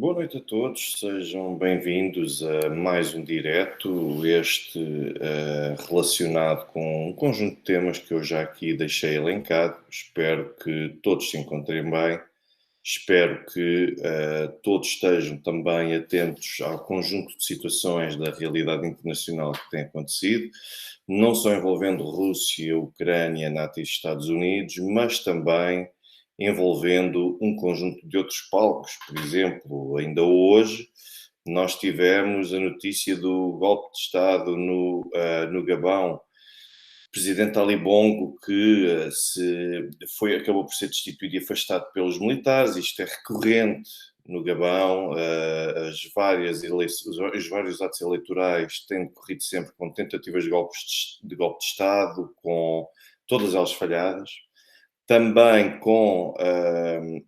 Boa noite a todos, sejam bem-vindos a mais um direto, relacionado com um conjunto de temas que eu já aqui deixei elencado. Espero que todos se encontrem bem, espero que todos estejam também atentos ao conjunto de situações da realidade internacional que tem acontecido, não só envolvendo Rússia, Ucrânia, NATO e Estados Unidos, mas também envolvendo um conjunto de outros palcos. Por exemplo, ainda hoje nós tivemos a notícia do golpe de Estado no Gabão. O presidente Ali Bongo, que acabou por ser destituído e afastado pelos militares. Isto é recorrente no Gabão. Os vários atos eleitorais têm decorrido sempre com tentativas de golpe de Estado, com todas elas falhadas, também com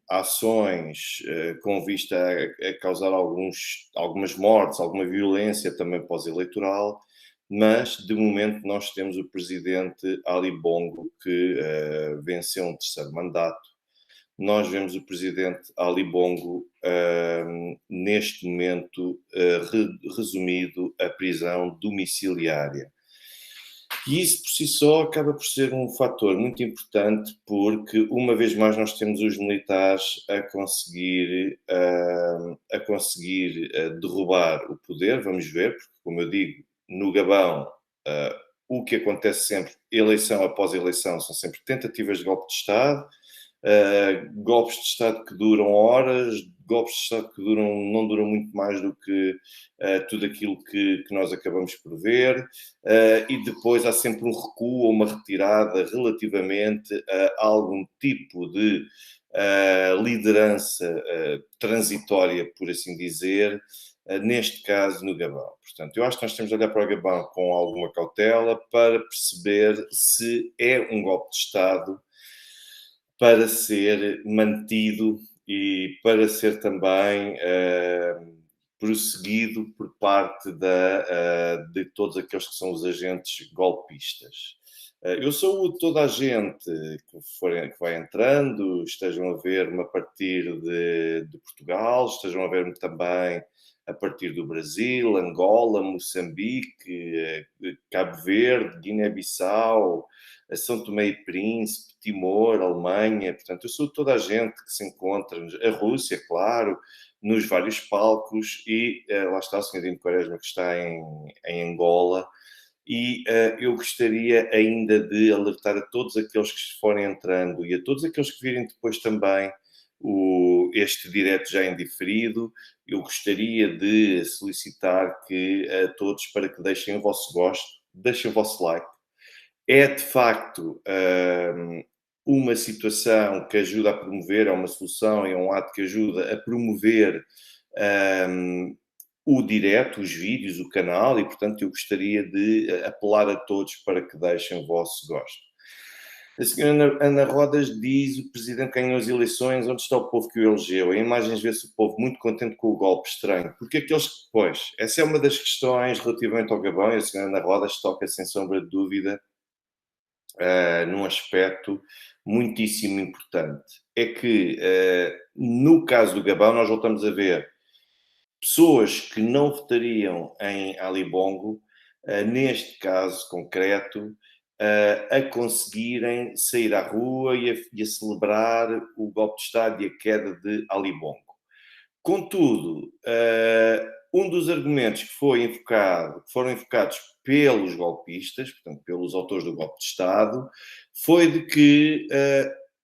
ações com vista a causar algumas mortes, alguma violência também pós-eleitoral, mas de momento nós temos o presidente Ali Bongo, que venceu um terceiro mandato. Nós vemos o presidente Ali Bongo neste momento resumido à prisão domiciliária. E isso por si só acaba por ser um fator muito importante, porque uma vez mais nós temos os militares a conseguir derrubar o poder. Vamos ver, porque como eu digo, no Gabão o que acontece sempre, eleição após eleição, são sempre tentativas de golpe de Estado, golpes de Estado que duram horas, golpes de Estado que não duram muito mais do que tudo aquilo que nós acabamos por ver, e depois há sempre um recuo ou uma retirada relativamente a algum tipo de liderança transitória, por assim dizer, neste caso no Gabão. Portanto, eu acho que nós temos de olhar para o Gabão com alguma cautela para perceber se é um golpe de Estado para ser mantido e para ser também prosseguido por parte de todos aqueles que são os agentes golpistas. Eu saúdo toda a gente que vai entrando, estejam a ver-me a partir de Portugal, estejam a ver-me também a partir do Brasil, Angola, Moçambique, Cabo Verde, Guiné-Bissau, São Tomé e Príncipe, Timor, Alemanha. Portanto, eu sou toda a gente que se encontra, a Rússia, claro, nos vários palcos, e lá está o Sr. Dino Quaresma, que está em Angola. E eu gostaria ainda de alertar a todos aqueles que forem entrando e a todos aqueles que virem depois também este direto já em diferido. Eu gostaria de solicitar que a todos para que deixem o vosso gosto, deixem o vosso like. É de facto uma situação que ajuda a promover, é uma solução, é um ato que ajuda a promover o direto, os vídeos, o canal, e portanto eu gostaria de apelar a todos para que deixem o vosso gosto. A senhora Ana Rodas diz: o presidente ganhou as eleições, onde está o povo que o elegeu? Em imagens vê-se o povo muito contente com o golpe, estranho. Porque aqueles que, pois, essa é uma das questões relativamente ao Gabão, e a senhora Ana Rodas toca sem sombra de dúvida num aspecto muitíssimo importante. É que, no caso do Gabão, nós voltamos a ver pessoas que não votariam em Ali Bongo, neste caso concreto, a conseguirem sair à rua e a celebrar o golpe de Estado e a queda de Ali Bongo. Contudo, um dos argumentos que foram invocados pelos golpistas, portanto, pelos autores do golpe de Estado, foi de que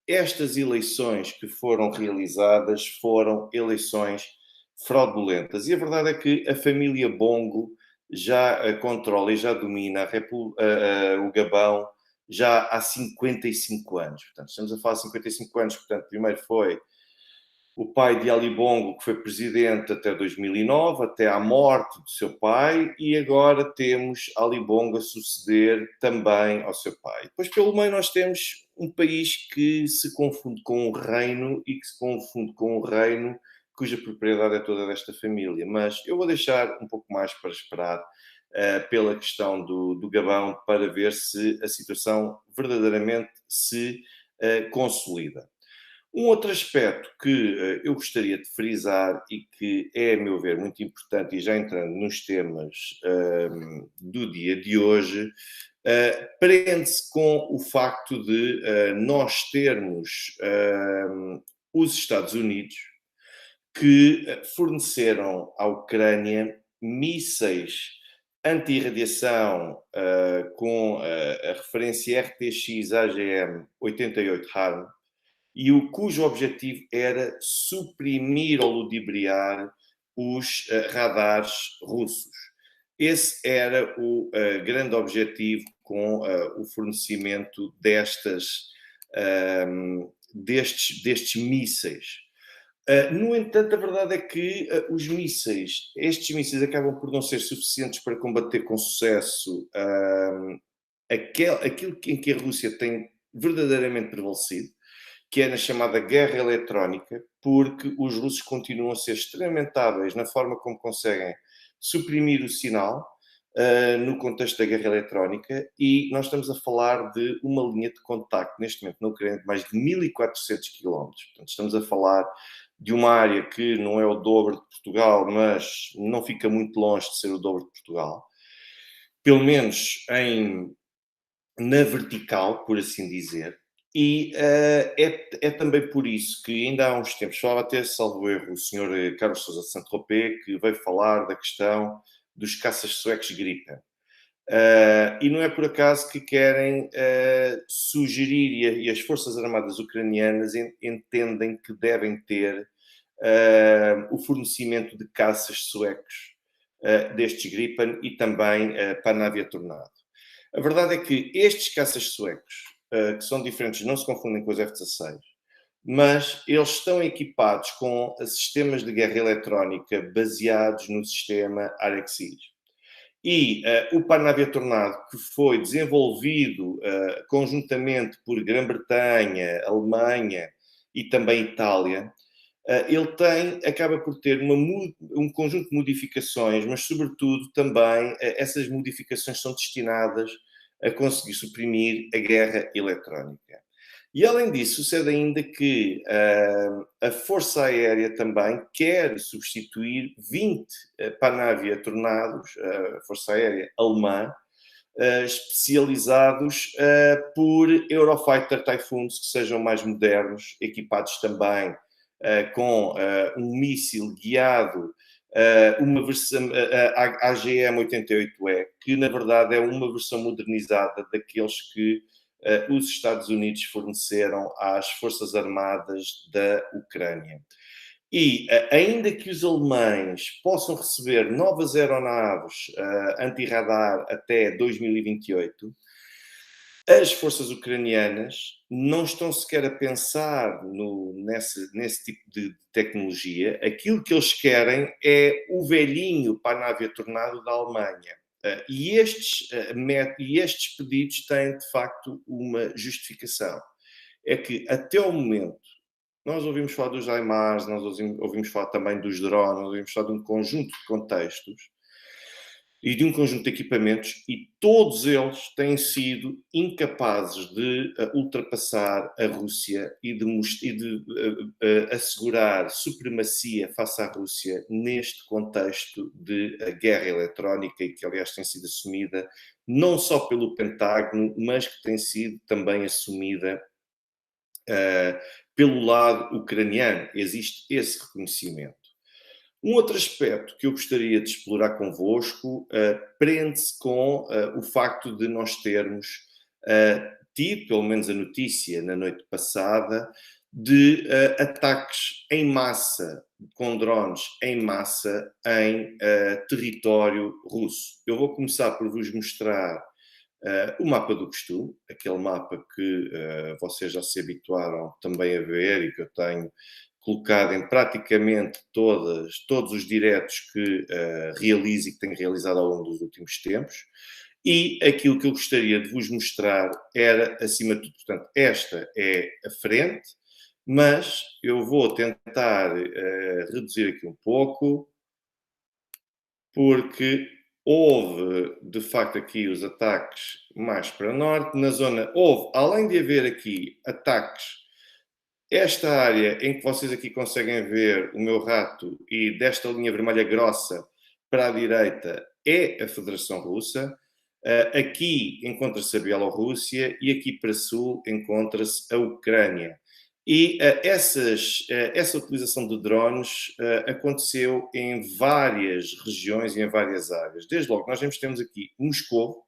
estas eleições que foram realizadas foram eleições fraudulentas. E a verdade é que a família Bongo já controla e já domina o Gabão já há 55 anos. Portanto, estamos a falar de 55 anos. Portanto, primeiro foi o pai de Ali Bongo, que foi presidente até 2009, até à morte do seu pai, e agora temos Ali Bongo a suceder também ao seu pai. Depois, pelo meio, nós temos um país que se confunde com um reino e que se confunde com um reino cuja propriedade é toda desta família. Mas eu vou deixar um pouco mais para esperar pela questão do Gabão, para ver se a situação verdadeiramente se consolida. Um outro aspecto que eu gostaria de frisar e que é, a meu ver, muito importante, e já entrando nos temas do dia de hoje, prende-se com o facto de nós termos os Estados Unidos que forneceram à Ucrânia mísseis anti-radiação com a referência RTX AGM 88 HARM, cujo objetivo era suprimir ou ludibriar os radares russos. Esse era o grande objetivo com o fornecimento destes mísseis. No entanto, a verdade é que estes mísseis acabam por não ser suficientes para combater com sucesso aquilo em que a Rússia tem verdadeiramente prevalecido, que é na chamada guerra eletrónica, porque os russos continuam a ser extremamente hábeis na forma como conseguem suprimir o sinal no contexto da guerra eletrónica, e nós estamos a falar de uma linha de contacto neste momento na Ucrânia de mais de 1400 quilómetros. Portanto, estamos a falar de uma área que não é o dobro de Portugal, mas não fica muito longe de ser o dobro de Portugal. Pelo menos na vertical, por assim dizer. E é também por isso que ainda há uns tempos, falava até, salvo erro, o senhor Carlos Sousa de Saint-Tropez, que veio falar da questão dos caças suecos Gripen. E não é por acaso que querem sugerir, e as Forças Armadas ucranianas entendem que devem ter o fornecimento de caças suecos destes Gripen e também Panavia Tornado. A verdade é que estes caças suecos, que são diferentes, não se confundem com os F-16, mas eles estão equipados com sistemas de guerra eletrónica baseados no sistema AREXIS. E o Panavia Tornado, que foi desenvolvido conjuntamente por Grã-Bretanha, Alemanha e também Itália, ele acaba por ter um conjunto de modificações, mas sobretudo também essas modificações são destinadas a conseguir suprimir a guerra eletrónica. E além disso, sucede ainda que a Força Aérea também quer substituir 20 Panavia Tornados, a Força Aérea alemã, especializados por Eurofighter Typhoons que sejam mais modernos, equipados também com um míssil guiado, uma versão AGM-88E, que na verdade é uma versão modernizada daqueles que os Estados Unidos forneceram às Forças Armadas da Ucrânia. E, ainda que os alemães possam receber novas aeronaves anti-radar até 2028, as forças ucranianas não estão sequer a pensar nesse tipo de tecnologia. Aquilo que eles querem é o velhinho Panavia Tornado da Alemanha. E estes pedidos têm, de facto, uma justificação. É que, até ao momento, nós ouvimos falar dos HIMARS, nós ouvimos falar também dos drones, nós ouvimos falar de um conjunto de contextos e de um conjunto de equipamentos, e todos eles têm sido incapazes de ultrapassar a Rússia e de assegurar supremacia face à Rússia neste contexto de guerra eletrónica, e que aliás tem sido assumida não só pelo Pentágono, mas que tem sido também assumida pelo lado ucraniano. Existe esse reconhecimento. Um outro aspecto que eu gostaria de explorar convosco prende-se com o facto de nós termos tido, pelo menos a notícia na noite passada, de ataques em massa, com drones em massa, em território russo. Eu vou começar por vos mostrar o mapa do costume, aquele mapa que vocês já se habituaram também a ver e que eu tenho colocado em praticamente todos os diretos que realizo e que tenho realizado ao longo dos últimos tempos. E aquilo que eu gostaria de vos mostrar era, acima de tudo, portanto, esta é a frente, mas eu vou tentar reduzir aqui um pouco, porque houve, de facto, aqui os ataques mais para norte. Na zona, além de haver aqui ataques esta área em que vocês aqui conseguem ver o meu rato e desta linha vermelha grossa para a direita é a Federação Russa. Aqui encontra-se a Bielorrússia e aqui para sul encontra-se a Ucrânia. E essa utilização de drones aconteceu em várias regiões e em várias áreas. Desde logo, nós temos aqui Moscovo,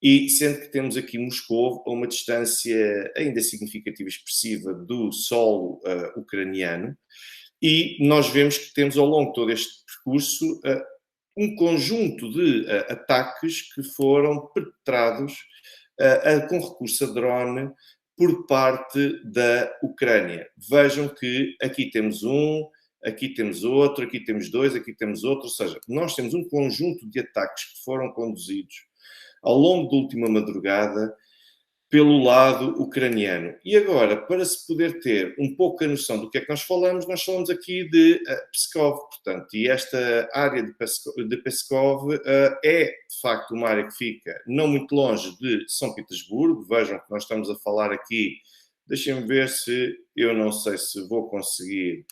e sendo que temos aqui Moscovo a uma distância ainda significativa, expressiva do solo ucraniano, e nós vemos que temos ao longo de todo este percurso um conjunto de ataques que foram perpetrados com recurso a drone por parte da Ucrânia. Vejam que aqui temos um, aqui temos outro, aqui temos dois, aqui temos outro, ou seja, nós temos um conjunto de ataques que foram conduzidos ao longo da última madrugada pelo lado ucraniano. E agora, para se poder ter um pouco a noção do que é que nós falamos aqui de Pskov, portanto, e esta área de Pskov é, de facto, uma área que fica não muito longe de São Petersburgo. Vejam que nós estamos a falar aqui, deixem-me ver se, eu não sei se vou conseguir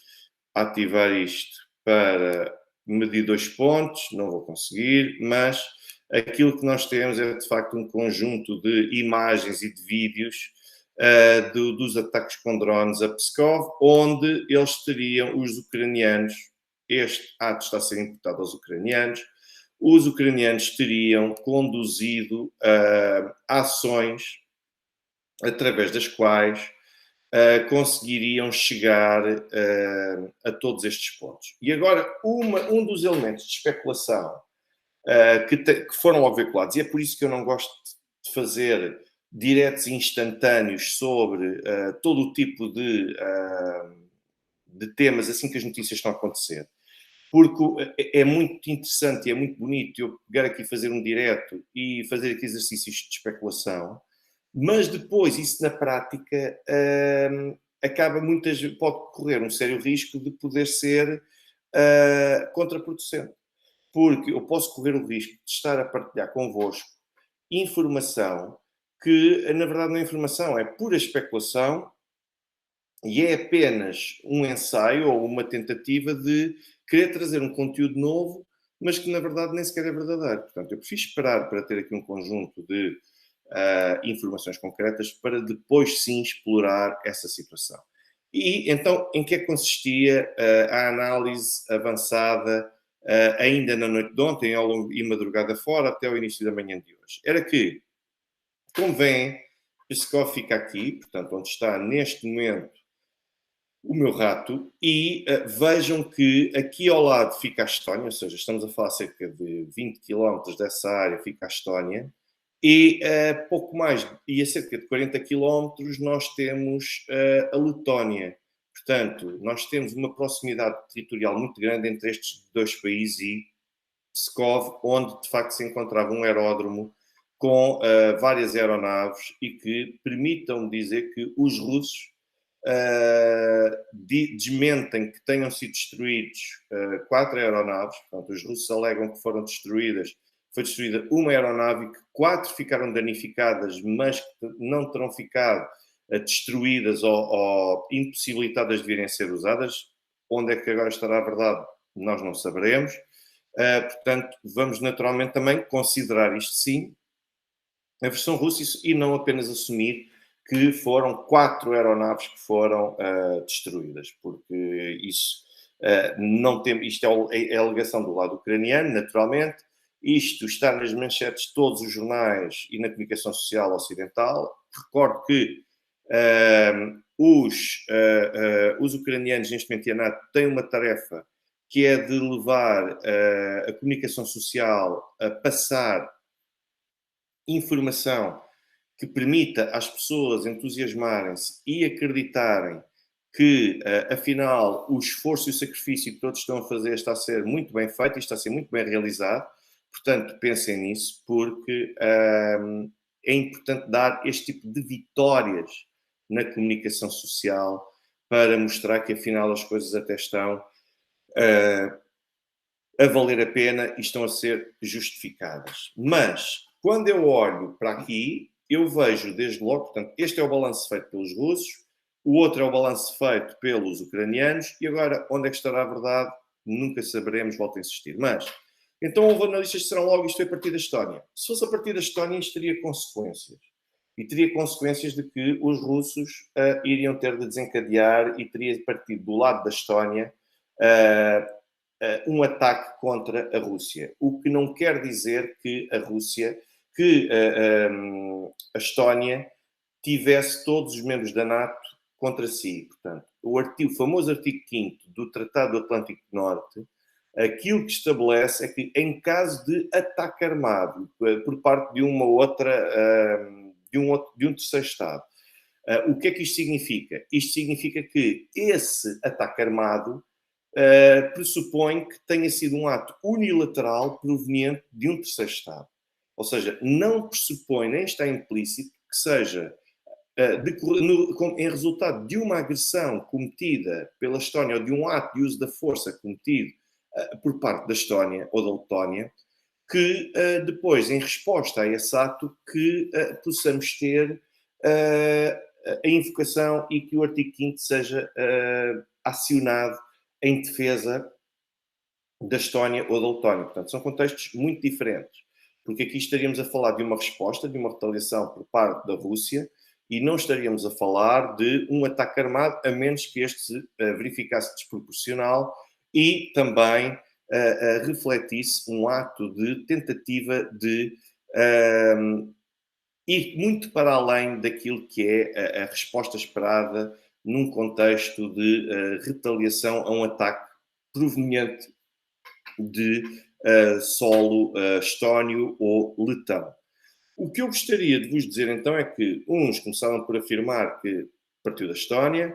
ativar isto para medir 2 pontos, não vou conseguir, mas aquilo que nós temos é, de facto, um conjunto de imagens e de vídeos dos ataques com drones a Pskov, onde eles teriam, os ucranianos, este ato está a ser imputado aos ucranianos, os ucranianos teriam conduzido ações através das quais conseguiriam chegar a todos estes pontos. E agora, um dos elementos de especulação que foram logo veiculados, e é por isso que eu não gosto de fazer diretos instantâneos sobre todo o tipo de temas assim que as notícias estão a acontecer. Porque é muito interessante e é muito bonito eu pegar aqui, fazer um direto e fazer aqui exercícios de especulação, mas depois isso na prática pode correr um sério risco de poder ser contraproducente. Porque eu posso correr o risco de estar a partilhar convosco informação que, na verdade, não é informação, é pura especulação e é apenas um ensaio ou uma tentativa de querer trazer um conteúdo novo, mas que, na verdade, nem sequer é verdadeiro. Portanto, eu prefiro esperar para ter aqui um conjunto de informações concretas para depois, sim, explorar essa situação. E, então, em que é que consistia a análise avançada ainda na noite de ontem, ao longo e madrugada fora, até ao início da manhã de hoje? Era que, como veem, Pskov fica aqui, portanto, onde está neste momento o meu rato, e vejam que aqui ao lado fica a Estónia, ou seja, estamos a falar cerca de 20 km dessa área, fica a Estónia, e pouco mais, e a cerca de 40 km nós temos a Letónia. Portanto, nós temos uma proximidade territorial muito grande entre estes dois países e Pskov, onde de facto se encontrava um aeródromo com várias aeronaves e que permitam dizer que os russos desmentem que tenham sido destruídos 4 aeronaves. Portanto, os russos alegam que foram destruídas, foi destruída uma aeronave e que 4 ficaram danificadas, mas que não terão ficado destruídas ou impossibilitadas de virem a ser usadas. Onde é que agora estará a verdade? Nós não saberemos. Portanto, vamos naturalmente também considerar isto sim, a versão russa, e não apenas assumir que foram 4 aeronaves que foram destruídas, porque isso não tem, isto é a alegação do lado ucraniano, naturalmente. Isto está nas manchetes de todos os jornais e na comunicação social ocidental. Recordo que os ucranianos, neste momento, e a NATO, têm uma tarefa que é de levar a comunicação social a passar informação que permita às pessoas entusiasmarem-se e acreditarem que, afinal, o esforço e o sacrifício que todos estão a fazer está a ser muito bem feito e está a ser muito bem realizado. Portanto, pensem nisso, porque é importante dar este tipo de vitórias na comunicação social para mostrar que, afinal, as coisas até estão a valer a pena e estão a ser justificadas. Mas, quando eu olho para aqui, eu vejo desde logo, portanto, este é o balanço feito pelos russos, o outro é o balanço feito pelos ucranianos, e agora, onde é que estará a verdade? Nunca saberemos, volto a insistir. Mas, então houve analistas que serão logo isto foi a partir da Estónia. Se fosse a partir da Estónia, isto teria consequências. E teria consequências de que os russos iriam ter de desencadear e teria partido do lado da Estónia um ataque contra a Rússia. O que não quer dizer que a Rússia, que a Estónia tivesse todos os membros da NATO contra si. Portanto, o famoso artigo 5º do Tratado do Atlântico Norte, aquilo que estabelece é que em caso de ataque armado por parte de uma outra, de um terceiro Estado, o que é que isto significa? Isto significa que esse ataque armado pressupõe que tenha sido um ato unilateral proveniente de um terceiro Estado. Ou seja, não pressupõe, nem está implícito, que seja em resultado de uma agressão cometida pela Estónia ou de um ato de uso da força cometido por parte da Estónia ou da Letónia, que depois, em resposta a esse ato, que possamos ter a invocação e que o artigo 5º seja acionado em defesa da Estónia ou da Letónia. Portanto, são contextos muito diferentes, porque aqui estaríamos a falar de uma resposta, de uma retaliação por parte da Rússia, e não estaríamos a falar de um ataque armado, a menos que este se verificasse desproporcional e também refletisse um ato de tentativa de ir muito para além daquilo que é a resposta esperada num contexto de retaliação a um ataque proveniente de solo estónio ou letão. O que eu gostaria de vos dizer então é que uns começaram por afirmar que partiu da Estónia,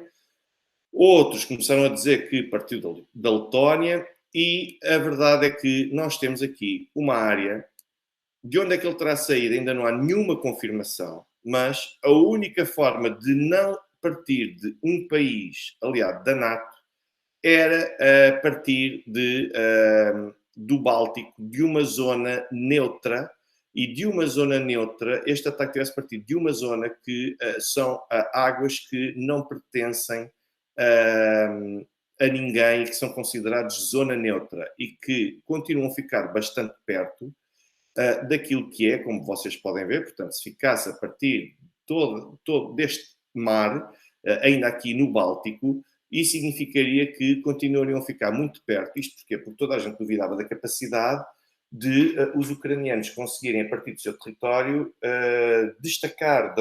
outros começaram a dizer que partiu da Letónia, e a verdade é que nós temos aqui uma área de onde é que ele terá saído, ainda não há nenhuma confirmação, mas a única forma de não partir de um país aliado da NATO era a partir do Báltico, de uma zona neutra, e de uma zona neutra, este ataque tivesse partido de uma zona que são águas que não pertencem a ninguém e que são considerados zona neutra e que continuam a ficar bastante perto daquilo que é, como vocês podem ver. Portanto, se ficasse a partir todo deste mar, ainda aqui no Báltico, isso significaria que continuariam a ficar muito perto. Isto porquê? Porque toda a gente duvidava da capacidade de os ucranianos conseguirem, a partir do seu território, destacar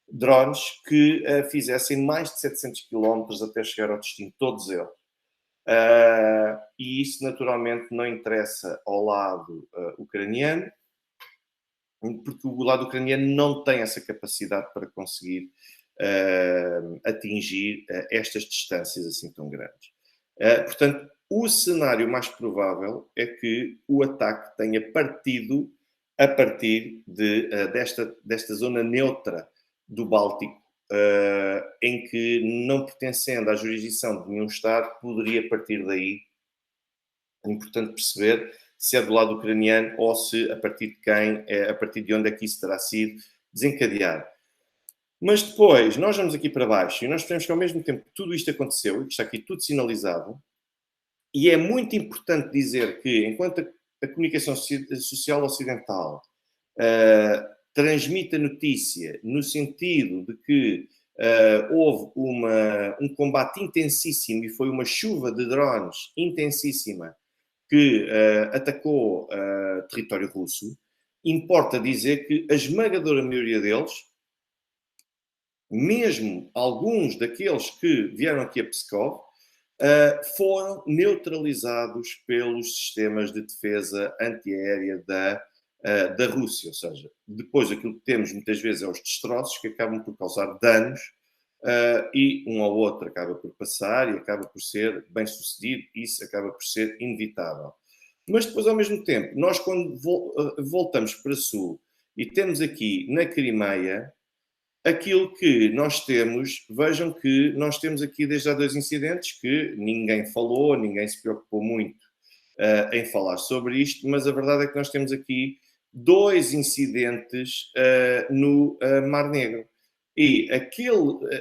drones que fizessem mais de 700 quilómetros até chegar ao destino, todos eles. E isso naturalmente não interessa ao lado ucraniano, porque o lado ucraniano não tem essa capacidade para conseguir atingir estas distâncias assim tão grandes. Portanto, o cenário mais provável é que o ataque tenha partido a partir desta zona neutra do Báltico, em que, não pertencendo à jurisdição de nenhum Estado, poderia partir daí. É importante perceber se é do lado ucraniano ou se a partir de quem, a partir de onde é que isso terá sido desencadeado. Mas depois, nós vamos aqui para baixo e nós percebemos que ao mesmo tempo que tudo isto aconteceu, e que está aqui tudo sinalizado, e é muito importante dizer que, enquanto a comunicação social ocidental transmite a notícia no sentido de que houve um combate intensíssimo e foi uma chuva de drones intensíssima que atacou território russo, importa dizer que a esmagadora maioria deles, mesmo alguns daqueles que vieram aqui a Pskov, foram neutralizados pelos sistemas de defesa antiaérea da Rússia. Ou seja, depois aquilo que temos muitas vezes é os destroços que acabam por causar danos e um ao outro acaba por passar e acaba por ser bem sucedido. Isso acaba por ser inevitável. Mas depois, ao mesmo tempo, nós quando voltamos para sul e temos aqui na Crimeia, aquilo que nós temos, vejam que nós temos aqui desde há 2 incidentes que ninguém falou, ninguém se preocupou muito em falar sobre isto, mas a verdade é que nós temos aqui 2 incidentes no Mar Negro. E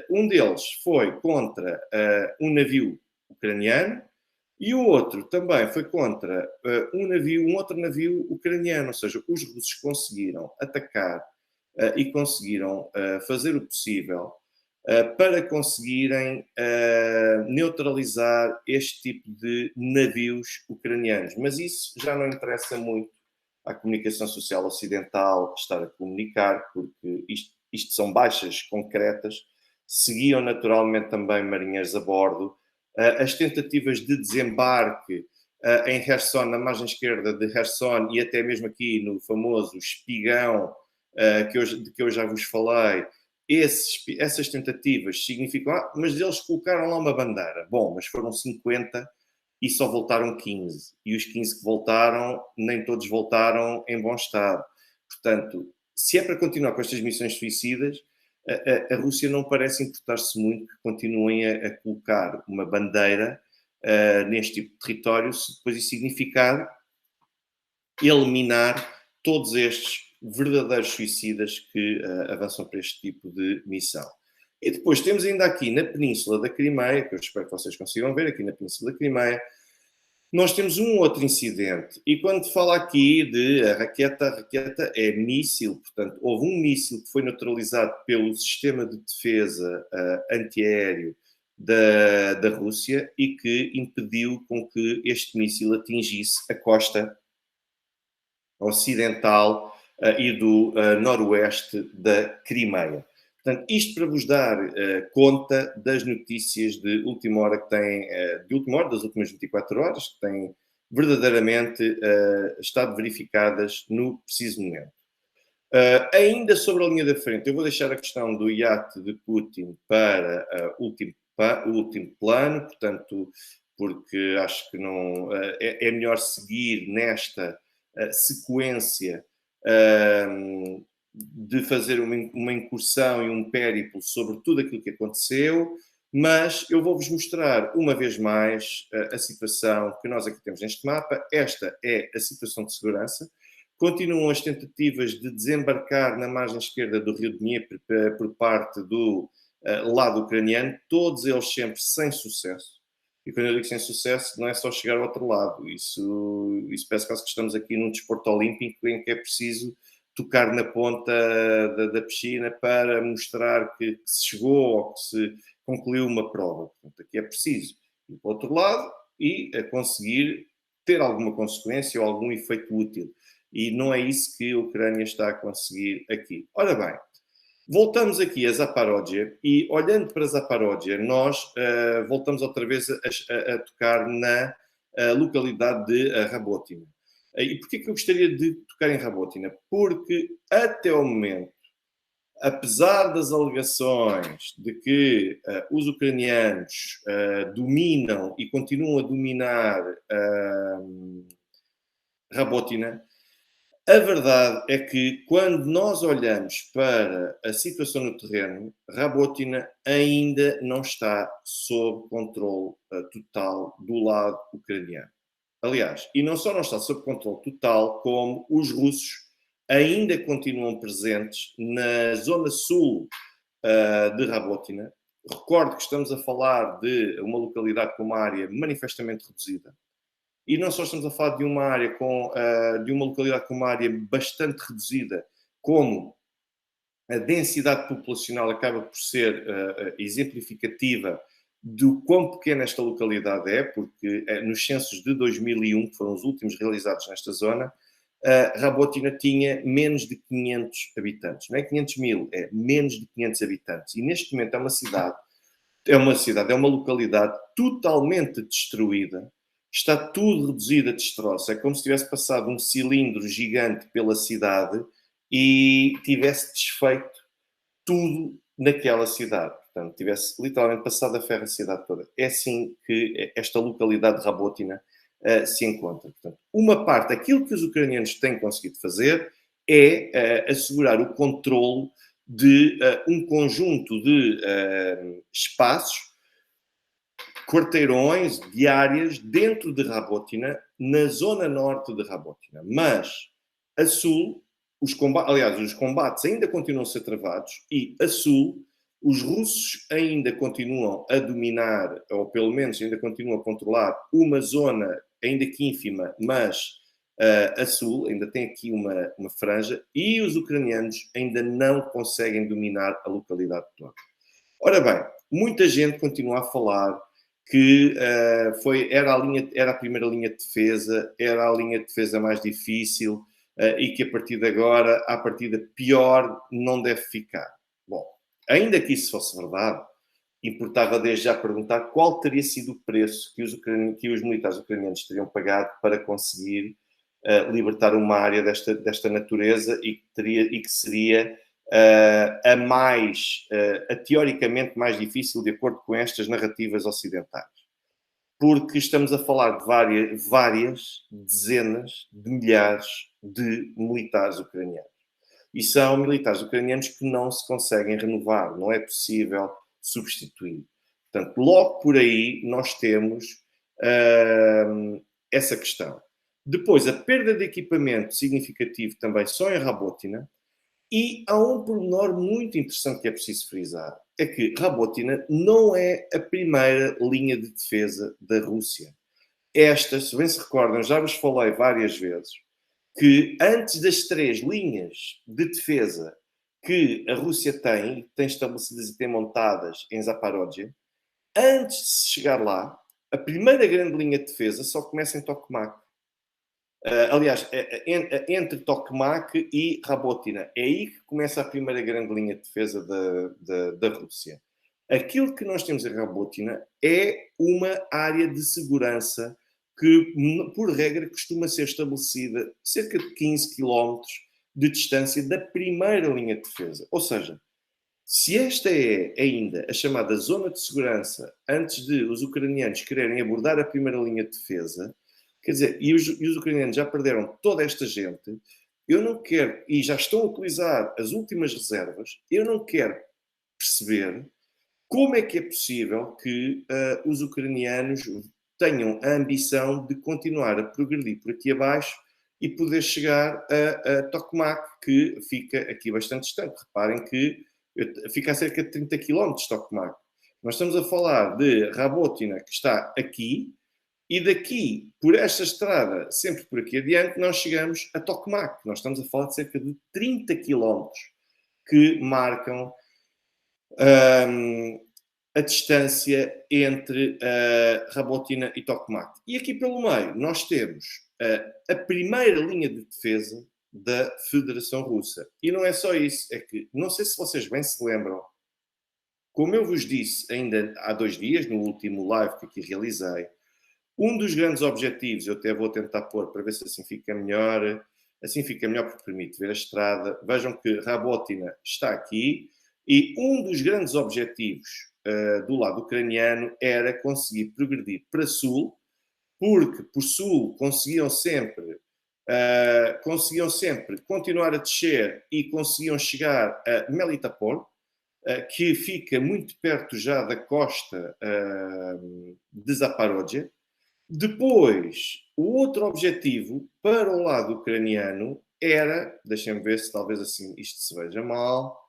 um deles foi contra um navio ucraniano e o outro também foi contra um outro navio ucraniano. Ou seja, os russos conseguiram atacar e conseguiram fazer o possível para conseguirem neutralizar este tipo de navios ucranianos. Mas isso já não interessa muito à comunicação social ocidental estar a comunicar, porque isto são baixas concretas. Seguiam naturalmente também marinheiros a bordo. As tentativas de desembarque em Kherson, na margem esquerda de Kherson, e até mesmo aqui no famoso espigão de que eu já vos falei, essas tentativas significam, mas eles colocaram lá uma bandeira. Bom, mas foram 50 e só voltaram 15. E os 15 que voltaram, nem todos voltaram em bom estado. Portanto, se é para continuar com estas missões suicidas, a Rússia não parece importar-se muito que continuem a colocar uma bandeira neste tipo de território, se depois isso significar eliminar todos estes verdadeiros suicidas que avançam para este tipo de missão. E depois temos ainda aqui na Península da Crimeia, que eu espero que vocês consigam ver, aqui na Península da Crimeia, nós temos um outro incidente. E quando fala aqui de a raqueta é míssil, portanto, houve um míssil que foi neutralizado pelo sistema de defesa antiaéreo da Rússia e que impediu com que este míssil atingisse a costa ocidental e do noroeste da Crimeia. Portanto, isto para vos dar conta das notícias de última hora que têm, das últimas 24 horas, que têm verdadeiramente estado verificadas no preciso momento. Ainda sobre a linha da frente, eu vou deixar a questão do iate de Putin para o último plano, portanto, porque acho que não é melhor seguir nesta sequência de fazer uma incursão e um périplo sobre tudo aquilo que aconteceu, mas eu vou-vos mostrar uma vez mais a situação que nós aqui temos neste mapa. Esta é a situação de segurança. Continuam as tentativas de desembarcar na margem esquerda do Rio de Dnieper por parte do lado ucraniano, todos eles sempre sem sucesso. E quando eu digo sem sucesso, não é só chegar ao outro lado. Isso parece quase que estamos aqui num desporto olímpico em que é preciso tocar na ponta da piscina para mostrar que se chegou ou que se concluiu uma prova. Portanto, aqui é preciso ir para o outro lado e conseguir ter alguma consequência ou algum efeito útil. E não é isso que a Ucrânia está a conseguir aqui. Ora bem, voltamos aqui a Zaparódia e, olhando para Zaparódia, nós voltamos outra vez a tocar na localidade de Rabotina. E porquê que eu gostaria de tocar em Rabotina? Porque, até o momento, apesar das alegações de que os ucranianos dominam e continuam a dominar Rabotina, a verdade é que, quando nós olhamos para a situação no terreno, Rabotina ainda não está sob controle total do lado ucraniano. Aliás, e não só não está sob controle total, como os russos ainda continuam presentes na zona sul de Rabotina. Recordo que estamos a falar de uma localidade com uma área manifestamente reduzida. E não só estamos a falar de uma área de uma localidade com uma área bastante reduzida, como a densidade populacional acaba por ser exemplificativa do quão pequena esta localidade é, porque nos censos de 2001, que foram os últimos realizados nesta zona, Rabotina tinha menos de 500 habitantes. Não é 500 mil, é menos de 500 habitantes. E neste momento é uma localidade totalmente destruída. Está tudo reduzido a destroço. É como se tivesse passado um cilindro gigante pela cidade e tivesse desfeito tudo naquela cidade. Portanto, tivesse literalmente passado a ferro a cidade toda. É assim que esta localidade de Rabotina se encontra. Portanto, uma parte, aquilo que os ucranianos têm conseguido fazer é assegurar o controle de um conjunto de espaços, quarteirões, de áreas dentro de Rabotina, na zona norte de Rabotina. Mas, a sul, aliás, os combates ainda continuam a ser travados e, a sul, os russos ainda continuam a dominar, ou pelo menos ainda continuam a controlar uma zona, ainda que ínfima, mas a sul ainda tem aqui uma franja, e os ucranianos ainda não conseguem dominar a localidade toda. Ora bem, muita gente continua a falar que era a primeira linha de defesa, era a linha de defesa mais difícil, e que a partir de agora, a partida pior não deve ficar. Bom, ainda que isso fosse verdade, importava desde já perguntar qual teria sido o preço que os militares ucranianos teriam pagado para conseguir libertar uma área desta natureza e que seria a teoricamente mais difícil, de acordo com estas narrativas ocidentais. Porque estamos a falar de várias dezenas de milhares de militares ucranianos. E são militares ucranianos que não se conseguem renovar, não é possível substituir. Portanto, logo por aí nós temos essa questão. Depois, a perda de equipamento significativo também só em Rabotina. E há um pormenor muito interessante que é preciso frisar. É que Rabotina não é a primeira linha de defesa da Rússia. Esta, se bem se recordam, já vos falei várias vezes, que antes das 3 linhas de defesa que a Rússia tem estabelecidas e tem montadas em Zaporozhye, antes de se chegar lá, a primeira grande linha de defesa só começa em Tokmak. Aliás, entre Tokmak e Rabotina. É aí que começa a primeira grande linha de defesa da Rússia. Aquilo que nós temos em Rabotina é uma área de segurança que, por regra, costuma ser estabelecida cerca de 15 km de distância da primeira linha de defesa. Ou seja, se esta é ainda a chamada zona de segurança antes de os ucranianos quererem abordar a primeira linha de defesa, quer dizer, e os ucranianos já perderam toda esta gente, eu não quero, e já estão a utilizar as últimas reservas, eu não quero perceber como é que é possível que os ucranianos tenham a ambição de continuar a progredir por aqui abaixo e poder chegar a Tokmak, que fica aqui bastante distante. Reparem que fica a cerca de 30 km de Tokmak. Nós estamos a falar de Rabotina, que está aqui, e daqui, por esta estrada, sempre por aqui adiante, nós chegamos a Tokmak. Nós estamos a falar de cerca de 30 km que marcam a distância entre Rabotina e Tokmak. E aqui pelo meio nós temos a primeira linha de defesa da Federação Russa. E não é só isso, é que, não sei se vocês bem se lembram, como eu vos disse ainda há 2 dias, no último live que aqui realizei, um dos grandes objetivos, eu até vou tentar pôr para ver se assim fica melhor porque permite ver a estrada. Vejam que Rabotina está aqui, e um dos grandes objetivos do lado ucraniano era conseguir progredir para sul, porque por sul conseguiam sempre continuar a descer e conseguiam chegar a Melitopol, que fica muito perto já da costa de Zaporozhye. Depois, o outro objetivo para o lado ucraniano era, deixem-me ver se talvez assim isto se veja mal,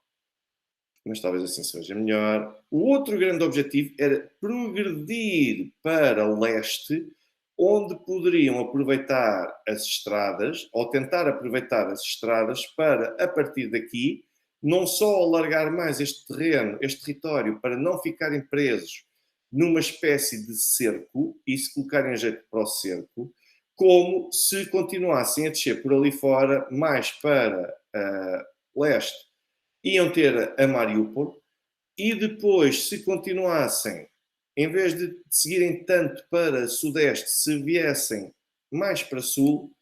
mas talvez assim se veja melhor. O outro grande objetivo era progredir para o leste, onde poderiam aproveitar as estradas, ou tentar aproveitar as estradas para, a partir daqui, não só alargar mais este terreno, este território, para não ficarem presos numa espécie de cerco e se colocarem a jeito para o cerco, como se continuassem a descer por ali fora, mais para leste, iam ter a Mariupol, e depois, se continuassem, em vez de seguirem tanto para sudeste, se viessem mais para sul,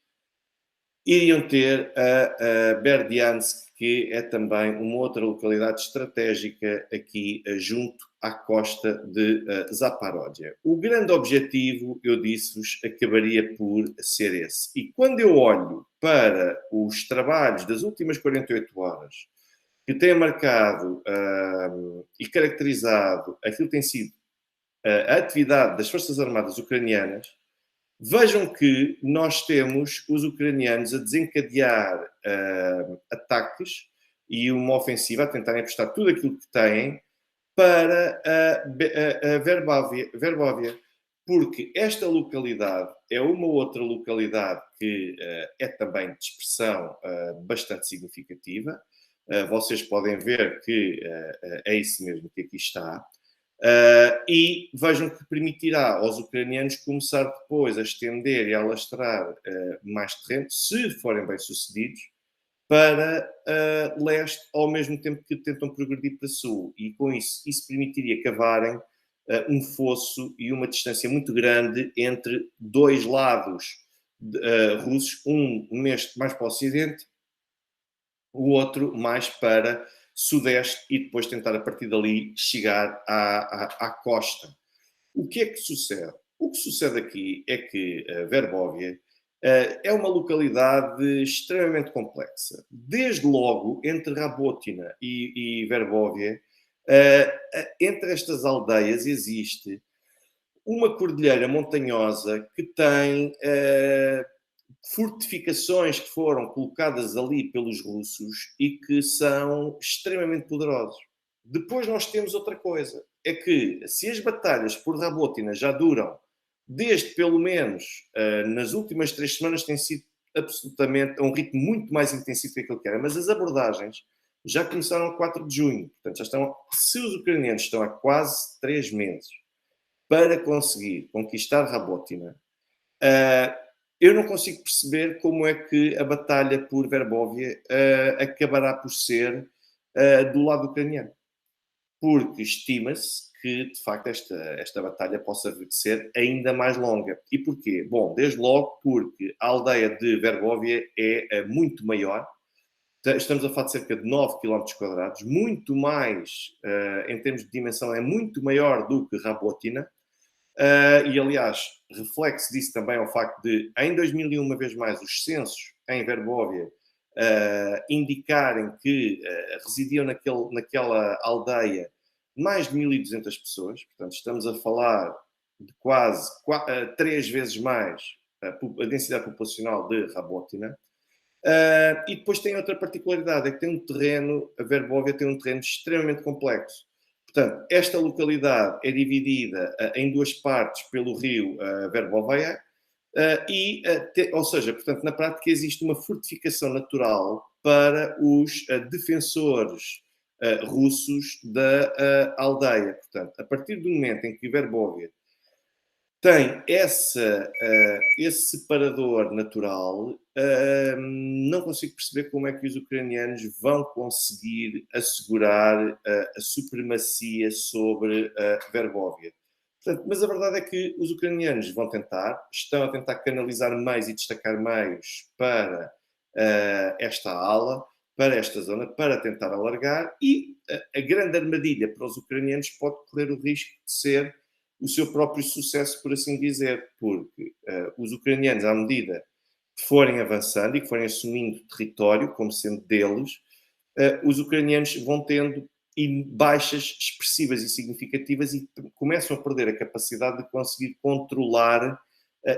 iriam ter a Berdyansk, que é também uma outra localidade estratégica aqui junto à costa de Zaporozhye. O grande objetivo, eu disse-vos, acabaria por ser esse. E quando eu olho para os trabalhos das últimas 48 horas, que têm marcado e caracterizado aquilo que tem sido a atividade das Forças Armadas ucranianas, Vejam que nós temos os ucranianos a desencadear ataques e uma ofensiva, a tentarem prestar tudo aquilo que têm para a Verbóvia, porque esta localidade é uma outra localidade que é também de expressão bastante significativa. Vocês podem ver que é isso mesmo que aqui está. E vejam que permitirá aos ucranianos começar depois a estender e a alastrar mais terreno, se forem bem-sucedidos, para leste, ao mesmo tempo que tentam progredir para sul. E com isso permitiria cavarem um fosso e uma distância muito grande entre dois lados russos, um neste mais para o ocidente, o outro mais para sudeste, e depois tentar a partir dali chegar à costa. O que é que sucede? O que sucede aqui é que Verbóvia é uma localidade extremamente complexa. Desde logo, entre Rabotina e Verbóvia, entre estas aldeias existe uma cordilheira montanhosa que tem fortificações que foram colocadas ali pelos russos e que são extremamente poderosos. Depois nós temos outra coisa, é que se as batalhas por Rabotina já duram desde pelo menos nas últimas 3 semanas, tem sido absolutamente a um ritmo muito mais intensivo que aquilo que era, mas as abordagens já começaram a 4 de junho, portanto já estão, se os ucranianos estão há quase 3 meses para conseguir conquistar Rabotina, eu não consigo perceber como é que a batalha por Verbóvia acabará por ser do lado ucraniano. Porque estima-se que, de facto, esta batalha possa ser ainda mais longa. E porquê? Bom, desde logo porque a aldeia de Verbóvia é muito maior. Estamos a falar de cerca de 9 km², muito mais, em termos de dimensão, é muito maior do que Rabotina. E, aliás, reflexo disso também é o facto de, em 2001, uma vez mais, os censos em Verbóvia indicarem que residiam naquela aldeia mais de 1.200 pessoas. Portanto, estamos a falar de quase 3 vezes mais a densidade populacional de Rabotina. E depois tem outra particularidade, é que tem um terreno, a Verbóvia tem um terreno extremamente complexo. Portanto, esta localidade é dividida em 2 partes pelo rio Verbovaya, ou seja, portanto, na prática existe uma fortificação natural para os defensores russos da aldeia. Portanto, a partir do momento em que Verbóvia tem esse separador natural, não consigo perceber como é que os ucranianos vão conseguir assegurar a supremacia sobre Verbóvia. Portanto, mas a verdade é que os ucranianos estão a tentar canalizar meios e destacar meios para esta ala, para esta zona, para tentar alargar, e a grande armadilha para os ucranianos pode correr o risco de ser o seu próprio sucesso, por assim dizer, porque os ucranianos, à medida que forem avançando e que forem assumindo território como sendo deles, os ucranianos vão tendo baixas expressivas e significativas e começam a perder a capacidade de conseguir controlar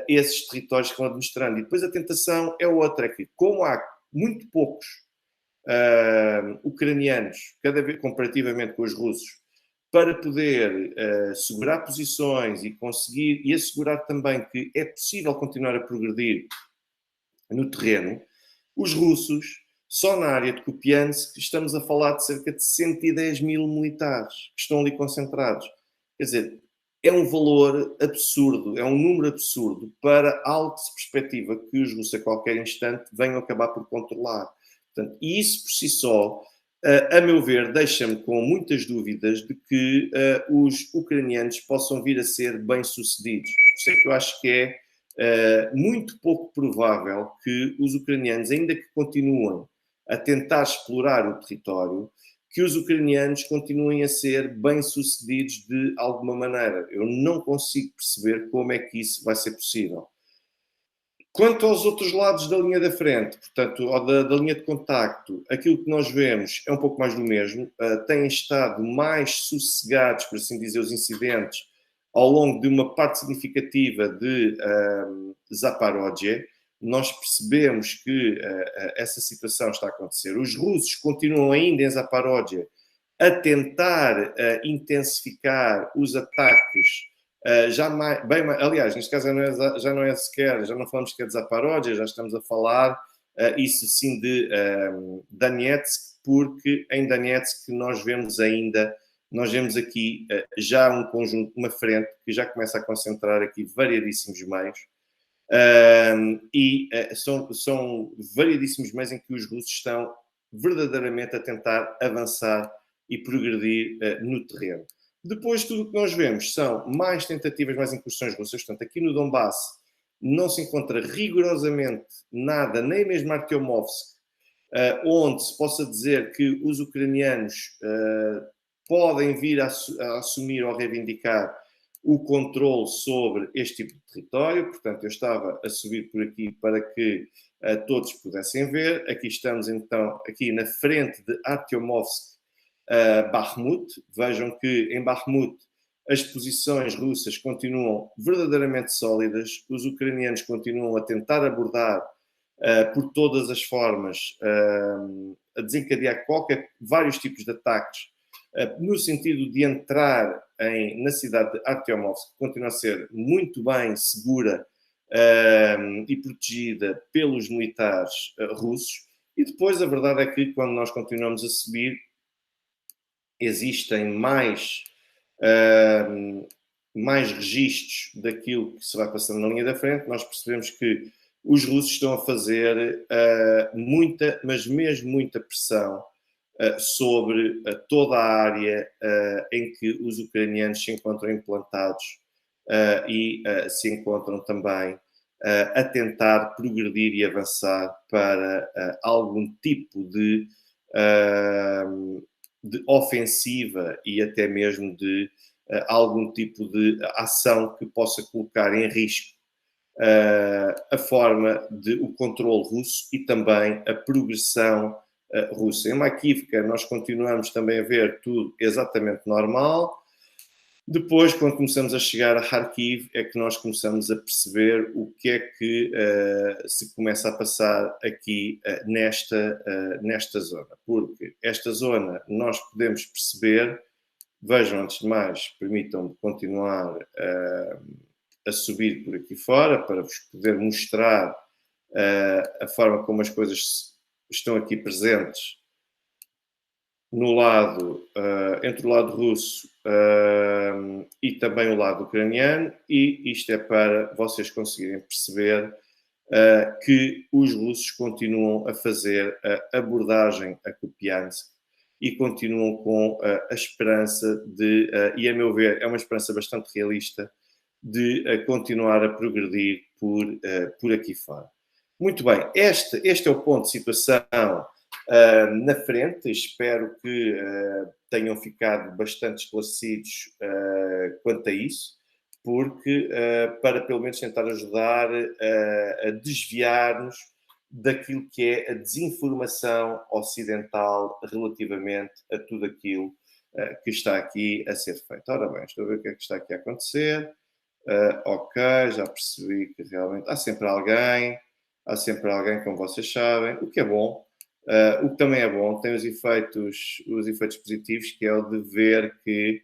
esses territórios que vão administrando. E depois a tentação é outra, é que como há muito poucos ucranianos, cada vez comparativamente com os russos, para poder segurar posições e conseguir e assegurar também que é possível continuar a progredir no terreno, os russos, só na área de Kupiansk, estamos a falar de cerca de 110 mil militares que estão ali concentrados. Quer dizer, é um valor absurdo, é um número absurdo para algo que se perspectiva que os russos a qualquer instante venham acabar por controlar. Portanto, e isso por si só, a meu ver, deixa-me com muitas dúvidas de que os ucranianos possam vir a ser bem-sucedidos. Por isso é que eu acho que é muito pouco provável que os ucranianos, ainda que continuem a tentar explorar o território, que os ucranianos continuem a ser bem-sucedidos de alguma maneira. Eu não consigo perceber como é que isso vai ser possível. Quanto aos outros lados da linha da frente, portanto, ou da linha de contacto, aquilo que nós vemos é um pouco mais do mesmo. Têm estado mais sossegados, por assim dizer, os incidentes ao longo de uma parte significativa de Zaporozhye, nós percebemos que essa situação está a acontecer. Os russos continuam ainda em Zaporozhye a tentar intensificar os ataques, aliás, neste caso já não falamos sequer de Zaporozhye, já estamos a falar, isso sim, de Donetsk, porque em Donetsk nós vemos aqui já um conjunto, uma frente que já começa a concentrar aqui variadíssimos meios, são variedíssimos meios em que os russos estão verdadeiramente a tentar avançar e progredir no terreno. Depois, tudo o que nós vemos são mais tentativas, mais incursões russas. Portanto, aqui no Donbass não se encontra rigorosamente nada, nem mesmo Artyomovsk, onde se possa dizer que os ucranianos podem vir a assumir ou reivindicar o controle sobre este tipo de território. Portanto, eu estava a subir por aqui para que todos pudessem ver. Aqui estamos, então, aqui na frente de Artyomovsk, Bakhmut. Vejam que em Bakhmut as posições russas continuam verdadeiramente sólidas, os ucranianos continuam a tentar abordar por todas as formas, a desencadear vários tipos de ataques, no sentido de entrar na cidade de Artyomovsk, que continua a ser muito bem segura e protegida pelos militares russos. E depois a verdade é que quando nós continuamos a subir, existem mais registros daquilo que se vai passando na linha da frente. Nós percebemos que os russos estão a fazer muita, mas mesmo muita pressão sobre toda a área em que os ucranianos se encontram implantados e se encontram também a tentar progredir e avançar para algum tipo de ofensiva e até mesmo de algum tipo de ação que possa colocar em risco a forma de o controle russo e também a progressão russa. Em Makivka nós continuamos também a ver tudo exatamente normal. Depois, quando começamos a chegar a Kharkiv, é que nós começamos a perceber o que é que se começa a passar aqui nesta zona. Porque esta zona nós podemos perceber, vejam, antes de mais, permitam-me continuar a subir por aqui fora para vos poder mostrar a forma como as coisas estão aqui presentes no lado, entre o lado russo e também o lado ucraniano, e isto é para vocês conseguirem perceber que os russos continuam a fazer a abordagem a Kupiansk e continuam com a esperança de, e a meu ver é uma esperança bastante realista, de continuar a progredir por aqui fora. Muito bem, este é o ponto de situação na frente. Espero que tenham ficado bastante esclarecidos quanto a isso, porque para pelo menos tentar ajudar a desviar-nos daquilo que é a desinformação ocidental relativamente a tudo aquilo que está aqui a ser feito. Ora bem, estou a ver o que é que está aqui a acontecer. Ok, já percebi que realmente há sempre alguém, como vocês sabem, o que é bom. O que também é bom, tem os efeitos positivos, que é o de ver que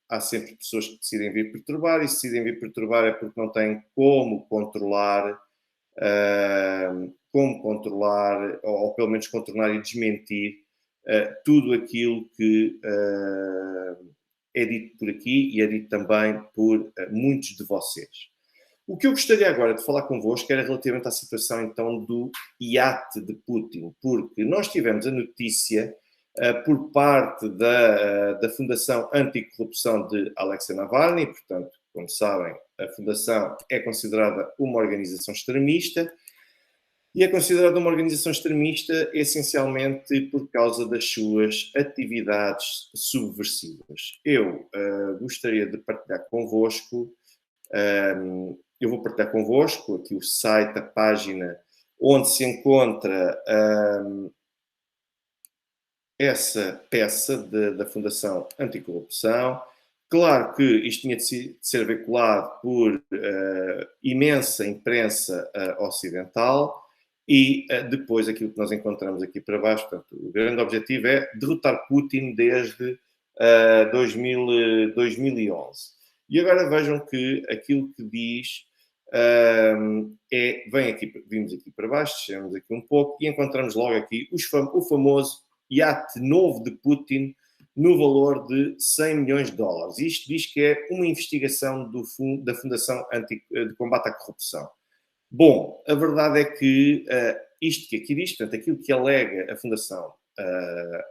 há sempre pessoas que decidem vir perturbar, e se decidem vir perturbar é porque não têm como controlar, ou pelo menos contornar e desmentir tudo aquilo que é dito por aqui e é dito também por muitos de vocês. O que eu gostaria agora de falar convosco era relativamente à situação, então, do iate de Putin, porque nós tivemos a notícia por parte da Fundação Anticorrupção de Alexei Navalny. Portanto, como sabem, a Fundação é considerada uma organização extremista, e é considerada uma organização extremista essencialmente por causa das suas atividades subversivas. Eu gostaria de partilhar convosco, eu vou partilhar convosco aqui o site, a página onde se encontra essa peça da Fundação Anticorrupção, Claro que isto tinha de ser veiculado por imensa imprensa ocidental e depois aquilo que nós encontramos aqui para baixo, portanto, o grande objetivo é derrotar Putin desde 2011. E agora vejam que aquilo que diz vimos aqui para baixo, descemos aqui um pouco e encontramos logo aqui o famoso iate novo de Putin no valor de 100 milhões de dólares. Isto diz que é uma investigação da Fundação de Combate à Corrupção. Bom, a verdade é que isto que aqui diz, portanto, aquilo que alega a Fundação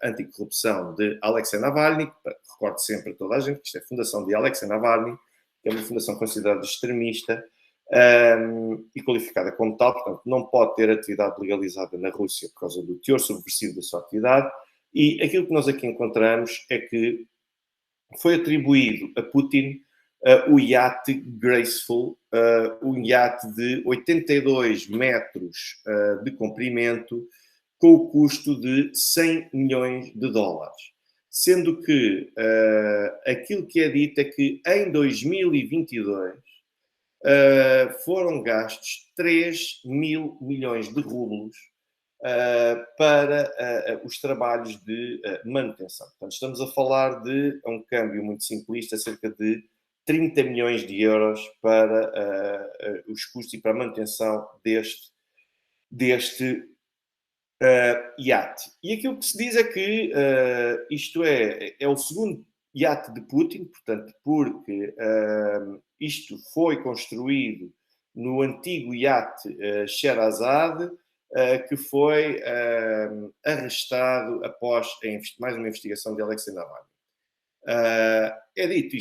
Anticorrupção de Alexei Navalny, recordo sempre a toda a gente que isto é a Fundação de Alexei Navalny, que é uma fundação considerada extremista e qualificada como tal, portanto, não pode ter atividade legalizada na Rússia por causa do teor subversivo da sua atividade. E aquilo que nós aqui encontramos é que foi atribuído a Putin o iate Graceful, um iate de 82 metros de comprimento, com o custo de 100 milhões de dólares. Sendo que aquilo que é dito é que em 2022 foram gastos 3 mil milhões de rublos para os trabalhos de manutenção. Portanto, estamos a falar de um câmbio muito simplista, cerca de 30 milhões de euros para os custos e para a manutenção deste iate. E aquilo que se diz é que isto é o segundo iate de Putin, portanto, porque isto foi construído no antigo iate Sherazade, que foi arrestado após mais uma investigação de Alexei Navalny. É dito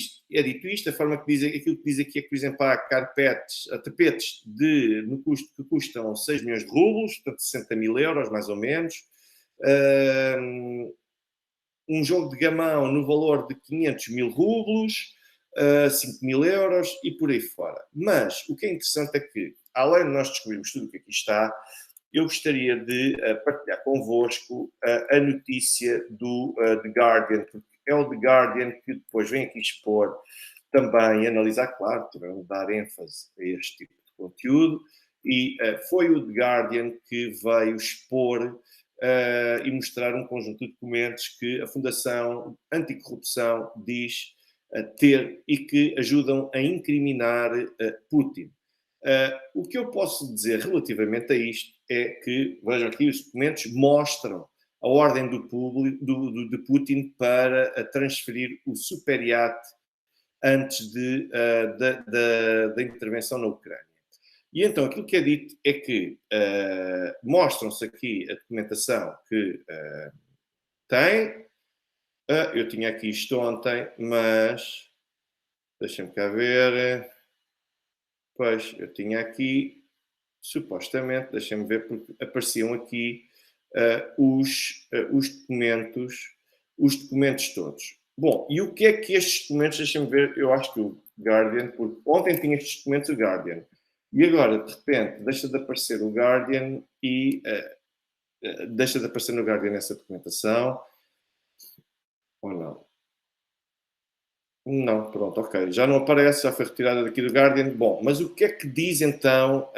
isto, a forma que diz, aquilo que diz aqui é que, por exemplo, há tapetes que custam 6 milhões de rublos, portanto 60 mil euros, mais ou menos. Um jogo de gamão no valor de 500 mil rublos, 5 mil euros e por aí fora. Mas o que é interessante é que, além de nós descobrirmos tudo o que aqui está, eu gostaria de partilhar convosco a notícia do The Guardian, porque é o The Guardian que depois vem aqui expor também, analisar, claro, tiveram de dar ênfase a este tipo de conteúdo, e foi o The Guardian que veio expor e mostrar um conjunto de documentos que a Fundação Anticorrupção diz ter e que ajudam a incriminar Putin. O que eu posso dizer relativamente a isto é que, vejam aqui, os documentos mostram a ordem de Putin para transferir o super iate antes da intervenção na Ucrânia. E então, aquilo que é dito é que mostram-se aqui a documentação que tem. Eu tinha aqui isto ontem, mas deixem-me cá ver. Pois, eu tinha aqui, supostamente, deixem-me ver, porque apareciam aqui os documentos todos. Bom, e o que é que estes documentos, deixem-me ver, eu acho que o Guardian, porque ontem tinha estes documentos o Guardian, e agora, de repente, deixa de aparecer o Guardian e deixa de aparecer no Guardian essa documentação, ou não? Não, pronto, ok. Já não aparece, já foi retirada daqui do Guardian. Bom, mas o que é que diz então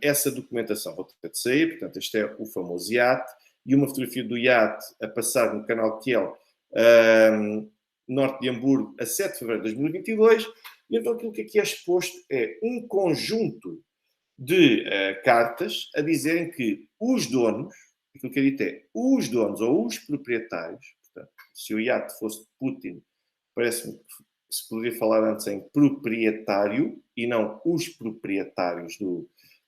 essa documentação? Vou ter de sair, portanto, este é o famoso iate e uma fotografia do iate a passar no canal Kiel, norte de Hamburgo, a 7 de fevereiro de 2022. E então aquilo que aqui é exposto é um conjunto de cartas a dizerem que os donos, aquilo que é dito é os donos ou os proprietários, portanto, se o iate fosse de Putin, parece-me que se poderia falar antes em proprietário e não os proprietários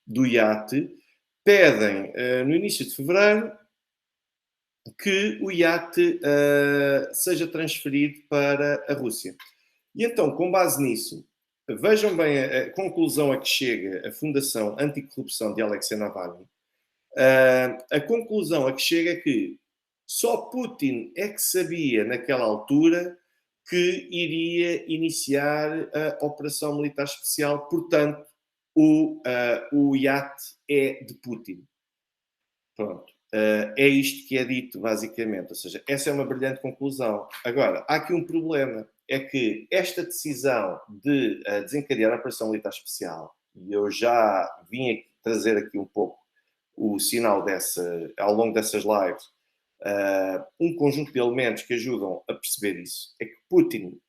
do iate, pedem no início de fevereiro que o iate seja transferido para a Rússia. E então, com base nisso, vejam bem a conclusão a que chega a Fundação Anticorrupção de Alexei Navalny. A conclusão a que chega é que só Putin é que sabia, naquela altura, que iria iniciar a operação militar especial. Portanto, o iate é de Putin. Pronto. É isto que é dito, basicamente. Ou seja, essa é uma brilhante conclusão. Agora, há aqui um problema. é que esta decisão de desencadear a Operação Militar Especial, e eu já vim aqui trazer aqui um pouco o sinal ao longo dessas lives, um conjunto de elementos que ajudam a perceber isso, é que Putin,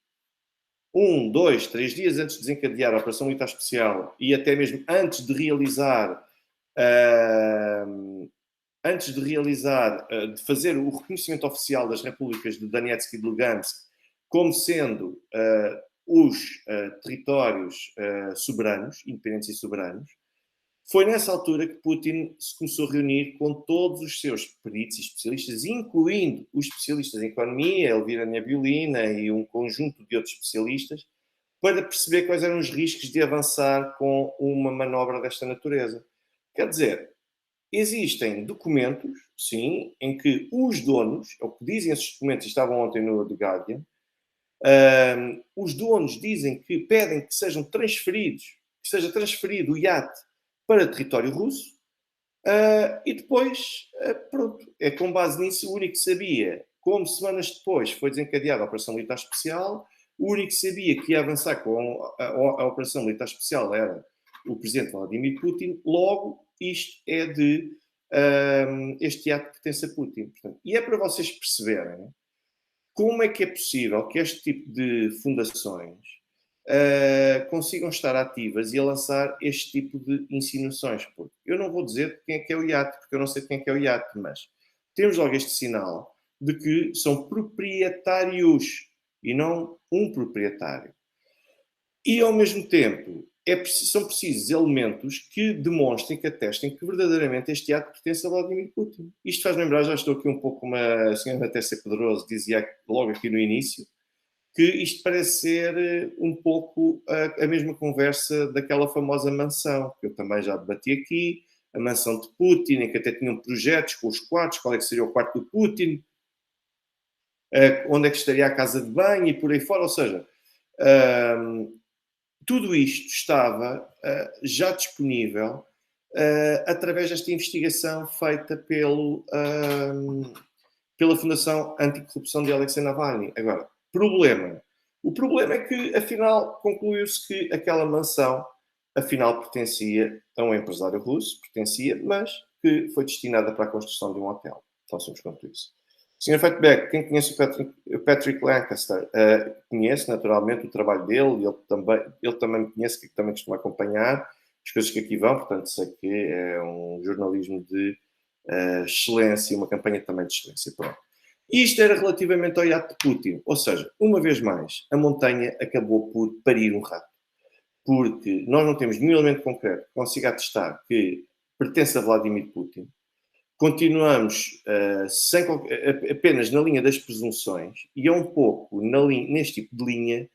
2, 3 dias antes de desencadear a Operação Militar Especial e até mesmo antes de realizar, de fazer o reconhecimento oficial das repúblicas de Donetsk e de Lugansk como sendo os territórios soberanos, independentes e soberanos, foi nessa altura que Putin se começou a reunir com todos os seus peritos e especialistas, incluindo os especialistas em economia, Elvira Nabiulina e um conjunto de outros especialistas, para perceber quais eram os riscos de avançar com uma manobra desta natureza. Quer dizer, existem documentos, sim, em que os donos, é o que dizem esses documentos, estavam ontem no The Guardian, os donos dizem que pedem que seja transferido o iate para território russo, e depois, pronto, é com base nisso, o único que sabia, como semanas depois foi desencadeada a Operação Militar Especial, o único que sabia que ia avançar com a Operação Militar Especial era o presidente Vladimir Putin, logo isto é este ato pertence a Putin. Portanto, e é para vocês perceberem como é que é possível que este tipo de fundações consigam estar ativas e a lançar este tipo de insinuações. Porque eu não vou dizer quem é que é o iate, porque eu não sei quem é que é o iate, mas temos logo este sinal de que são proprietários e não um proprietário. E, ao mesmo tempo, são precisos elementos que demonstrem, que atestem que verdadeiramente este ato pertence a Vladimir Putin. Isto faz lembrar, já estou aqui um pouco, a senhora Tércia Pedroso dizia logo aqui no início, que isto parece ser um pouco a mesma conversa daquela famosa mansão, que eu também já debati aqui, a mansão de Putin, em que até tinham projetos com os quartos, qual é que seria o quarto do Putin, onde é que estaria a casa de banho e por aí fora. Ou seja, tudo isto estava já disponível através desta investigação feita pela Fundação Anticorrupção de Alexei Navalny. Agora, o problema é que, afinal, concluiu-se que aquela mansão, afinal, pertencia a um empresário russo, mas que foi destinada para a construção de um hotel. Tão simples quanto isso. Sr. Feitbeck, quem conhece o Patrick Lancaster, conhece naturalmente o trabalho dele, ele também me conhece, que também costumo acompanhar as coisas que aqui vão, portanto sei que é um jornalismo de excelência, uma campanha também de excelência. Pronto. Isto era relativamente ao iate de Putin, ou seja, uma vez mais, a montanha acabou por parir um rato, porque nós não temos nenhum elemento concreto que consiga atestar que pertence a Vladimir Putin. Continuamos apenas na linha das presunções, e é um pouco neste tipo de linha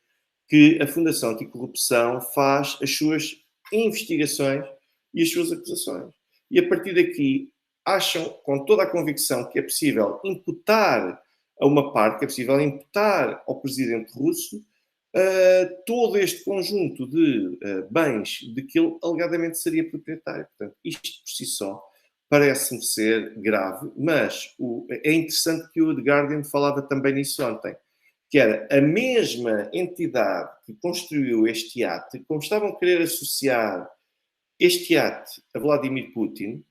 que a Fundação Anticorrupção faz as suas investigações e as suas acusações. E a partir daqui acham, com toda a convicção, que é possível imputar a uma parte, que é possível imputar ao presidente russo todo este conjunto de bens de que ele alegadamente seria proprietário. Portanto, isto por si só parece-me ser grave, mas é interessante que o The Guardian falava também nisso ontem, que era a mesma entidade que construiu este iate, como estavam a querer associar este iate a Vladimir Putin,